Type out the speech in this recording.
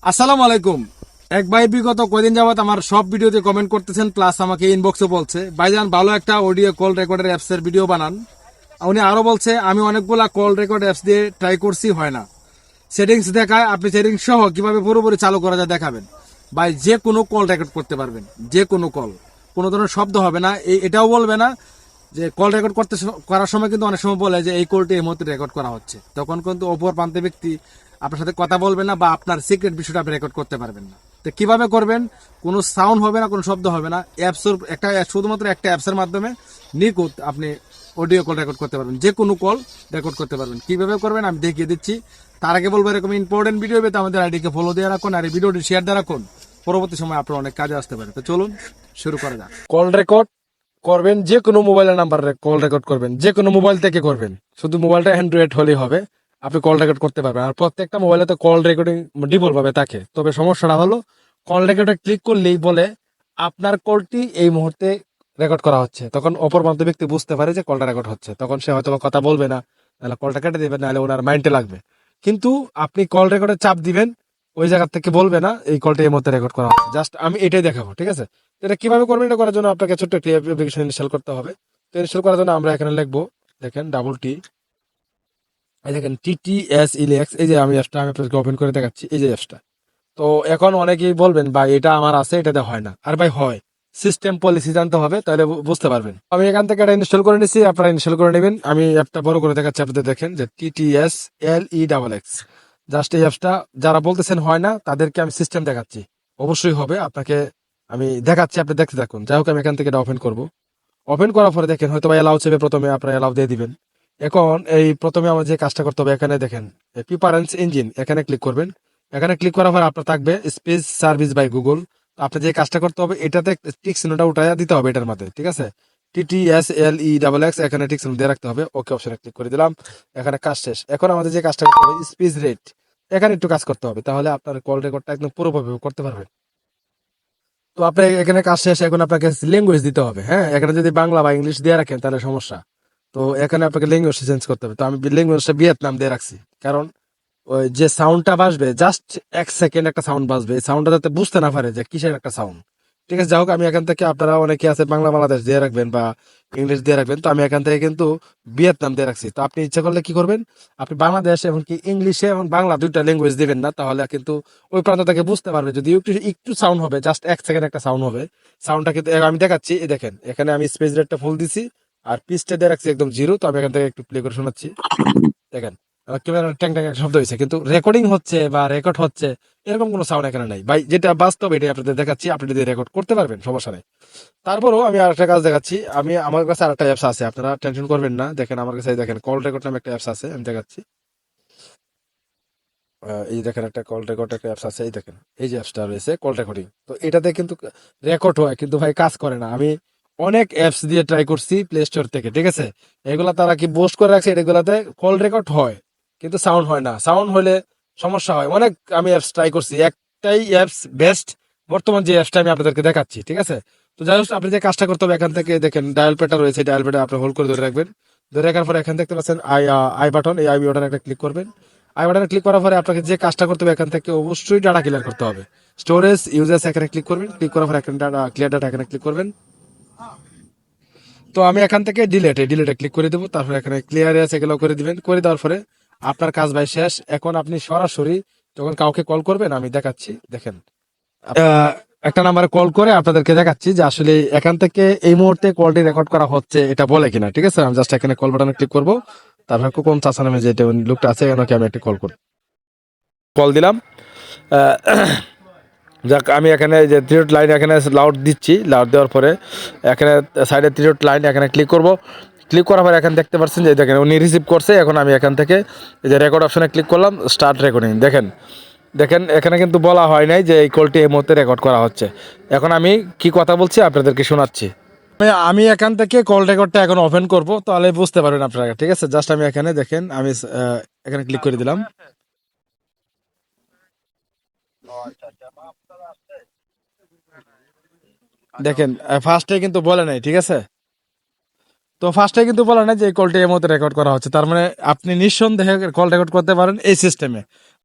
আসসালামু আলাইকুম। এক ভাই বিগত কয়দিন যাবত আমার সব ভিডিওতে কমেন্ট করতেছেন, প্লাস আমাকে ইনবক্সে বলছে ভাইজান ভালো একটা অডিও কল রেকর্ডের অ্যাপস এর ভিডিও বানান। উনি আরো বলছে আমি অনেকগুলা কল রেকর্ড অ্যাপস দিয়ে ট্রাই করছি, হয় না। সেটিংস দেখায়, আপনি সেটিংস সহ কিভাবে পুরোপুরি চালু করা যায় দেখাবেন। ভাই যে কোনো কল রেকর্ড করতে পারবেন, যে কোনো কল, কোনো ধরনের শব্দ হবে না। এটাও বলবে না যে কল রেকর্ড করার সময় কিন্তু অনেক সময় বলে যে এই কলটি এই মুহূর্তে রেকর্ড করা হচ্ছে, তখন কিন্তু অপর প্রান্তে ব্যক্তি আপনার সাথে কথা বলবে না বা আপনার সিক্রেট বিষয়টা আপনি রেকর্ড করতে পারবেন না। তো কিভাবে করবেন? কোনো সাউন্ড হবে না, কোনো শব্দ হবে না। শুধুমাত্র একটা অ্যাপসের মাধ্যমে নিখুঁত আপনি অডিও কল রেকর্ড করতে পারবেন, যে কোনো কল রেকর্ড করতে পারবেন। কিভাবে করবেন আমি দেখিয়ে দিচ্ছি। তার আগে বলবো, এরকম ইম্পর্টেন্ট ভিডিও পেতে আমাদের আইডিকে ফলো দিয়ে রাখুন আর এই ভিডিওটি শেয়ার দিয়ে রাখুন। পরবর্তী সময় আপনার অনেক কাজে আসতে পারে। তো চলুন শুরু করা যাক। কল রেকর্ড করবেন, যে কোনো মোবাইলের নাম্বার কল রেকর্ড করবেন, যে কোনো মোবাইল থেকে করবেন। শুধু মোবাইলটা অ্যান্ড্রয়েড হলেই হবে, আপনি কল রেকর্ড করতে পারবেন। আর প্রত্যেকটা মোবাইলে তো কল রেকর্ডিং ডিফল্ট ভাবে থাকে। তবে সমস্যাটা হলো কল রেকর্ডে ক্লিক করলেই বলে আপনার কলটি এই মুহূর্তে রেকর্ড করা হচ্ছে। তখন অপর প্রান্ত ব্যক্তি বুঝতে পারে যে কলটা রেকর্ড হচ্ছে, তখন সে হয়তো কথা বলবে না, নাহলে কলটা কেটে দেবে, নাহলে ওনার মাইন্ডে লাগবে। কিন্তু আপনি কল রেকর্ডে চাপ দিবেন, ওই জায়গা থেকে বলবে না এই কলটা এই মুহূর্তে রেকর্ড করা হচ্ছে। জাস্ট আমি এটাই দেখাবো, ঠিক আছে? এটা কিভাবে করবেন? এটা করার জন্য আপনাকে ছোট্ট একটি অ্যাপ্লিকেশন ইনস্টল করতে হবে। তো ইনস্টল করার জন্য আমরা এখানে লিখবো, দেখেন ডাবল টি, এই দেখেন TTS ইলেক্স, এই যে আমি অ্যাপসটা আমি আপনাকে ওপেন করে দেখাচ্ছি, এই যে অ্যাপসটা। তো এখন অনেকেই বলবেন ভাই এটা আমার আছে, এটাতে হয় না। আর ভাই হয়, সিস্টেম পলিসি জানতে হবে, তাহলে বুঝতে পারবেন। আমি এখান থেকে এটা ইনস্টল করে নিচ্ছি, আপনারা ইনস্টল করে নেবেন। আমি অ্যাপটা বড় করে দেখাচ্ছি আপনাদের, দেখেন যে TTSLEXX। জাস্ট এই অ্যাপসটা যারা বলতেছেন হয় না, তাদেরকে আমি সিস্টেম দেখাচ্ছি। অবশ্যই হবে, আপনাকে আমি দেখাচ্ছি, আপনি দেখতে থাকুন। যাই হোক, আমি এখান থেকে এটা ওপেন করবো। ওপেন করার পরে দেখেন হয়তো বা এলাও চেপে প্রথমে আপনারা এলাও দিয়ে দিবেন। এখন এই প্রথমে আমার যে কাজটা করতে হবে, এখানে দেখেন প্রিফারেন্স ইঞ্জিন, এখানে ক্লিক করবেন। এখানে ক্লিক করার পর আপনার থাকবে স্পেস সার্ভিস বাই গুগল। আপনি যে কাজটা করতে হবে, এটাতে টিক চিহ্নটা উঠাইয়া দিতে হবে এটার মধ্যে, ঠিক আছে? TTSLEXX, এখানে টিক চিহ্ন দিয়ে রাখতে হবে। ওকে অপশনে ক্লিক করে দিলাম, এখানে কাজ শেষ। এখন আমাদের যে কাজটা করতে হবে, স্পিচ রেট, এখানে একটু কাজ করতে হবে, তাহলে আপনার কল রেকর্ডটা একদম পুরোভাবে করতে পারবেন। তো আপনি এখানে কাজ শেষ, এখন আপনাকে ল্যাঙ্গুয়েজ দিতে হবে। হ্যাঁ, এখানে যদি বাংলা বা ইংলিশ দিয়ে রাখেন তাহলে সমস্যা। তো এখানে আপনাকে ল্যাঙ্গুয়েজ চেঞ্জ করতে হবে। তো আমি ল্যাঙ্গুয়েজটা ভিয়েতনাম দিয়ে রাখছি, কারণ ওই যে সাউন্ডটা বাজবে, জাস্ট 1 সেকেন্ড একটা সাউন্ড বাজবে, এই সাউন্ডটা যাতে বুঝতে না পারে যে কিসের একটা সাউন্ড। ঠিক আছে, যাই হোক, আমি এখান থেকে, আপনারা অনেকে আছে বাংলা বাংলাদেশ দিয়ে রাখবেন বা ইংলিশ দিয়ে রাখবেন, তো আমি এখান থেকে কিন্তু ভিয়েতনাম দিয়ে রাখছি। তো আপনি ইচ্ছা করলে কি করবেন, আপনি বাংলাদেশ এমনকি ইংলিশে এবং বাংলা দুইটা ল্যাঙ্গুয়েজ দিবেন না, তাহলে কিন্তু ওই প্রান্ত থেকে বুঝতে পারবে। যদি একটু একটু সাউন্ড হবে, জাস্ট 1 সেকেন্ড একটা সাউন্ড হবে, সাউন্ডটা কিন্তু আমি দেখাচ্ছি। এই দেখেন, এখানে আমি স্পেস রেটটা ফুল দিছি আর পিচটা দিয়ে রাখছি একদম 0। তো আমি এখান থেকে একটু প্লে করে শোনাচ্ছি, দেখেন একেবারে ট্যাং ট্যাং একটা শব্দ হয়েছে, কিন্তু রেকর্ডিং হচ্ছে বা রেকর্ড হচ্ছে এরকম কোনো সাউন্ড এখানে নাই ভাই। যেটা বাস্তব এটাই আপনাদের দেখাচ্ছি, আপনি যদি রেকর্ড করতে পারবেন সমস্যা নেই। তারপরেও আমি আরেকটা কাজ দেখাচ্ছি। আমার কাছে আরেকটা অ্যাপস আছে, আপনারা টেনশন করবেন না। দেখেন আমার কাছে, দেখেন কল রেকর্ড নামে একটা অ্যাপস আছে, আমি দেখাচ্ছি। এই দেখেন একটা কল রেকর্ড একটা অ্যাপস আছে, এই দেখেন এই যে অ্যাপসটা রয়েছে কল রেকর্ডিং। তো এটাতে কিন্তু রেকর্ড হয়, কিন্তু ভাই কাজ করে না। আমি অনেক অ্যাপস দিয়ে ট্রাই করছি প্লে স্টোর থেকে, ঠিক আছে? এগুলা তারা কি পোস্ট করে রাখছে, এগুলাতে কল রেকর্ড হয় কিন্তু সাউন্ড হয় না। সাউন্ড হলে সমস্যা হয় অনেক। আমি অ্যাপস ট্রাই করছি, একটাই অ্যাপস বেস্ট, বর্তমান যে অ্যাপসটা আমি আপনাদেরকে দেখাচ্ছি, ঠিক আছে? তো যাই হোক, আপনি যে কাজটা করতে হবে, এখান থেকে দেখেন ডায়াল প্যাডটা রয়েছে, ডায়াল প্যাডে আপনি হোল্ড করে ধরে রাখবেন। ধরে রাখার পরে এখান দেখতে পাচ্ছেন আই বাটন, এই আই বাটনে একটা ক্লিক করবেন। আই বাটনে ক্লিক করার পরে আপনাকে যে কাজটা করতে হবে, এখান থেকে অবশ্যই ডাটা ক্লিয়ার করতে হবে। স্টোরেজ ইউজার্স এখানে ক্লিক করবেন, ক্লিক করার পরে এখানে ডাটা ক্লিয়ার, ডাটা এখানে ক্লিক করবেন। তো আমি এখান থেকে ডিলেটে ক্লিক করে দেবো, তারপরে এখানে ক্লিয়ার আছে এগুলো করে দিবেন। করে দেওয়ার পরে আপনার কাজ ভাই শেষ। এখন আপনি সরাসরি যখন কাউকে কল করবেন, আমি দেখাচ্ছি, দেখেন একটা নাম্বারে কল করে আপনাদেরকে দেখাচ্ছি যে আসলে এখান থেকে এই মুহূর্তে কলটি রেকর্ড করা হচ্ছে এটা বলে কিনা, ঠিক আছে? আমি জাস্ট এখানে কল বাটনে ক্লিক করবো, তারপরে কোন চাচা নামে যে লোকটা আছে এনাকে আমি একটা কল দিলাম। আহ, যাক, আমি এখানে যে থ্রি লাইন এখানে লাউড দিচ্ছি, লাউড দেওয়ার পরে এখানে সাইডে থ্রি লাইন এখানে ক্লিক করব। ক্লিক করার পরে এখানে দেখতে পাচ্ছেন যে দেখেন উনি রিসিভ করছে। এখন আমি এখান থেকে এই যে রেকর্ড অপশনে ক্লিক করলাম, স্টার্ট রেকর্ডিং। দেখেন দেখেন এখানে কিন্তু বলা হয় নাই যে এই কলটি এই মুহূর্তে রেকর্ড করা হচ্ছে। এখন আমি কি কথা বলছি আপনাদেরকে শোনাচ্ছি। আমি এখান থেকে কল রেকর্ডটা এখন ওপেন করব, তাহলে বুঝতে পারবেন আপনারা, ঠিক আছে? জাস্ট আমি এখানে দেখেন, আমি এখানে ক্লিক করে দিলাম। দেখেন ফার্স্টে কিন্তু বলে নাই, ঠিক আছে? তো ফার্স্টে কিন্তু বলে নাই যে এই কলটি এই মুহূর্তে রেকর্ড করা হচ্ছে, তার মানে আপনি নিঃসন্দেহে কল রেকর্ড করতে পারেন এই সিস্টেমে।